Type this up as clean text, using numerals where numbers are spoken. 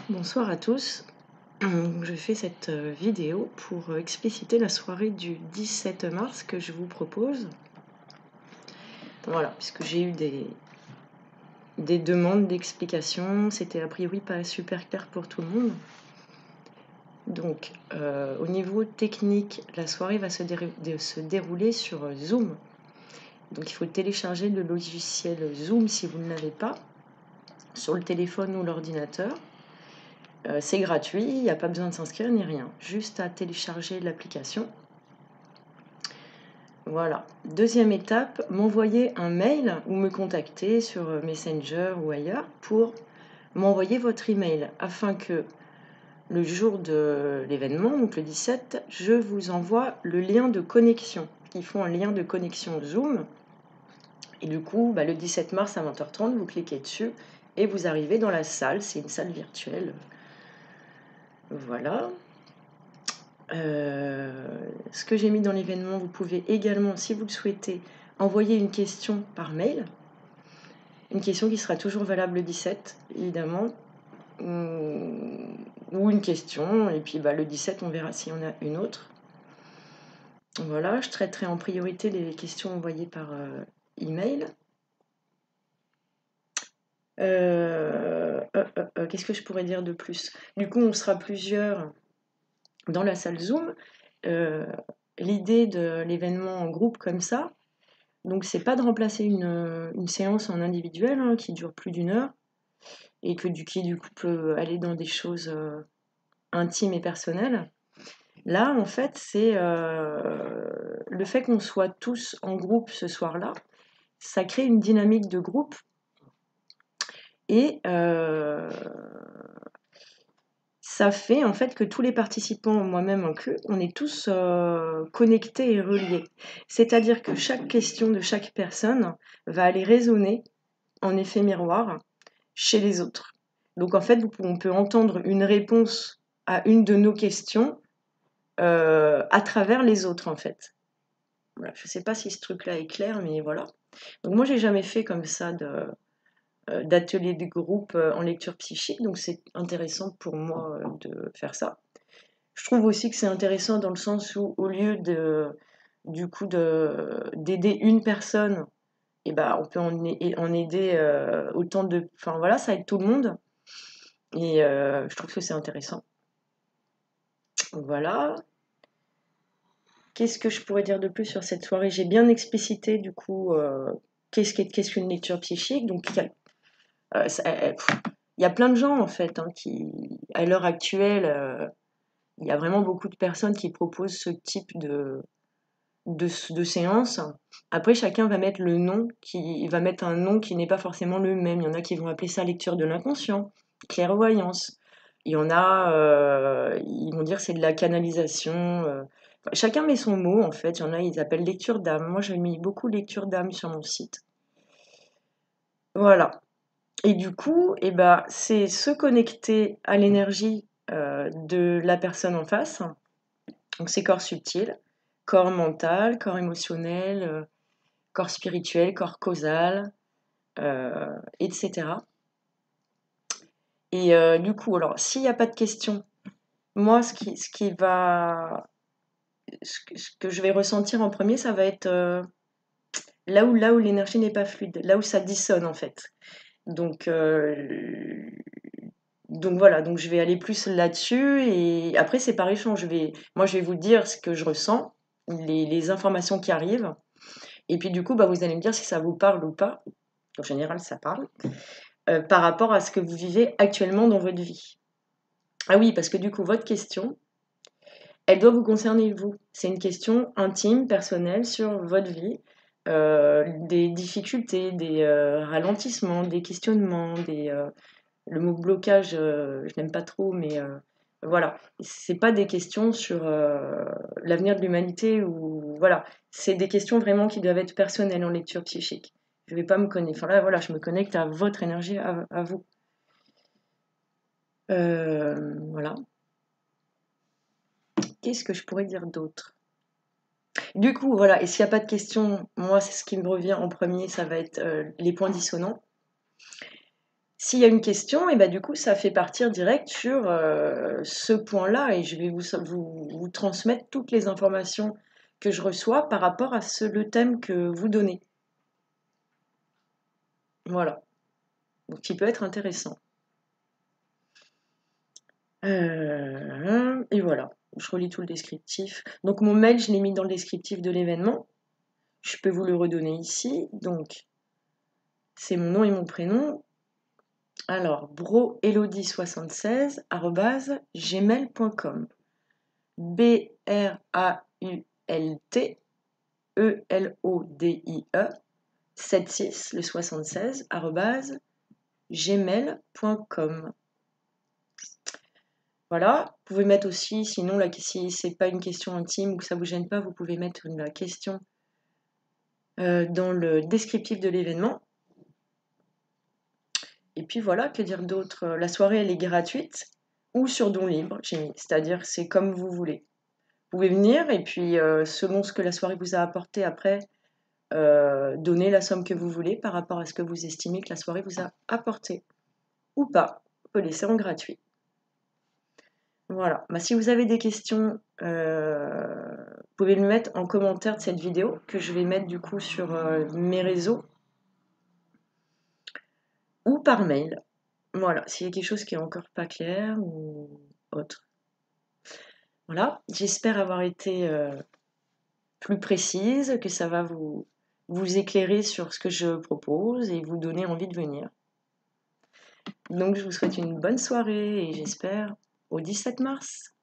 Bonsoir à tous. Je fais cette vidéo pour expliciter la soirée du 17 mars que je vous propose. Voilà, puisque j'ai eu des demandes d'explications, c'était a priori pas super clair pour tout le monde. Donc, au niveau technique, la soirée va se dérouler sur Zoom. Donc, il faut télécharger le logiciel Zoom si vous ne l'avez pas, sur le téléphone ou l'ordinateur. C'est gratuit, il n'y a pas besoin de s'inscrire ni rien, juste à télécharger l'application. Voilà. Deuxième étape, m'envoyer un mail ou me contacter sur Messenger ou ailleurs pour m'envoyer votre email afin que le jour de l'événement, donc le 17, je vous envoie le lien de connexion. Ils font un lien de connexion Zoom. Et du coup, le 17 mars à 20h30, vous cliquez dessus et vous arrivez dans la salle. C'est une salle virtuelle. Voilà. Ce que j'ai mis dans l'événement, vous pouvez également, si vous le souhaitez, envoyer une question par mail. Une question qui sera toujours valable le 17, évidemment. Ou une question, et puis le 17, on verra s'il y en a une autre. Voilà, je traiterai en priorité les questions envoyées par email. Qu'est-ce que je pourrais dire de plus? Du coup, on sera plusieurs dans la salle Zoom. L'idée de l'événement en groupe comme ça, donc c'est pas de remplacer une séance en individuel qui dure plus d'une heure et qui du coup peut aller dans des choses intimes et personnelles. Là, en fait, c'est le fait qu'on soit tous en groupe ce soir-là, ça crée une dynamique de groupe et ça fait en fait que tous les participants, moi-même inclus, on est tous connectés et reliés. C'est-à-dire que chaque question de chaque personne va aller résonner en effet miroir chez les autres. Donc en fait, on peut entendre une réponse à une de nos questions à travers les autres en fait. Voilà, je ne sais pas si ce truc-là est clair, mais voilà. Donc moi, j'ai jamais fait comme ça d'atelier de groupe en lecture psychique, donc c'est intéressant pour moi de faire ça. Je trouve aussi que c'est intéressant dans le sens où, au lieu d'aider une personne, on peut en aider autant de... Enfin voilà, ça aide tout le monde. Et je trouve que c'est intéressant. Voilà. Qu'est-ce que je pourrais dire de plus sur cette soirée? J'ai bien explicité du coup qu'est-ce qu'une lecture psychique. Donc il y a plein de gens en fait qui, à l'heure actuelle, il y a vraiment beaucoup de personnes qui proposent ce type de séance. Après, chacun va mettre un nom qui n'est pas forcément le même. Il y en a qui vont appeler ça lecture de l'inconscient, clairvoyance. Il y en a, ils vont dire c'est de la canalisation. Chacun met son mot en fait. Il y en a, ils appellent lecture d'âme. Moi, j'ai mis beaucoup lecture d'âme sur mon site. Voilà. Et du coup, c'est se connecter à l'énergie de la personne en face. Donc, c'est corps subtil, corps mental, corps émotionnel, corps spirituel, corps causal, etc. Et du coup, alors, s'il n'y a pas de questions, moi, ce que je vais ressentir en premier, ça va être là où l'énergie n'est pas fluide, là où ça dissonne en fait. Donc, voilà, donc je vais aller plus là-dessus et après c'est par échange. Moi je vais vous dire ce que je ressens, les informations qui arrivent et puis du coup vous allez me dire si ça vous parle ou pas. En général ça parle par rapport à ce que vous vivez actuellement dans votre vie. Ah oui, parce que du coup votre question, elle doit vous concerner vous. C'est une question intime, personnelle sur votre vie. Des difficultés, des ralentissements, des questionnements, le mot blocage, je n'aime pas trop, mais voilà. C'est pas des questions sur l'avenir de l'humanité ou voilà. C'est des questions vraiment qui doivent être personnelles en lecture psychique. Je vais pas me connecter. Enfin là, voilà, je me connecte à votre énergie, à vous. Voilà. Qu'est-ce que je pourrais dire d'autre? Du coup, voilà. Et s'il n'y a pas de questions, moi, c'est ce qui me revient en premier, ça va être les points dissonants. S'il y a une question, et bah, du coup, ça fait partir direct sur ce point-là et je vais vous transmettre toutes les informations que je reçois par rapport à le thème que vous donnez. Voilà, donc qui peut être intéressant. Et voilà, je relis tout le descriptif. Donc mon mail, je l'ai mis dans le descriptif de l'événement. Je peux vous le redonner ici. Donc, c'est mon nom et mon prénom. Alors, broelodie76@gmail.com. BRAULTELODIE 76 le 76 gmail.com. Voilà, vous pouvez mettre aussi, sinon si c'est pas une question intime ou que ça vous gêne pas, vous pouvez mettre une question dans le descriptif de l'événement. Et puis voilà, que dire d'autre? La soirée, elle est gratuite ou sur don libre, j'ai mis. C'est-à-dire, c'est comme vous voulez. Vous pouvez venir et puis, selon ce que la soirée vous a apporté après, donner la somme que vous voulez par rapport à ce que vous estimez que la soirée vous a apporté. Ou pas, on peut laisser en gratuit. Voilà. Bah, si vous avez des questions, vous pouvez le mettre en commentaire de cette vidéo que je vais mettre du coup sur mes réseaux ou par mail. Voilà, s'il y a quelque chose qui est encore pas clair ou autre. Voilà, j'espère avoir été plus précise, que ça va vous éclairer sur ce que je propose et vous donner envie de venir. Donc je vous souhaite une bonne soirée et j'espère au 17 mars.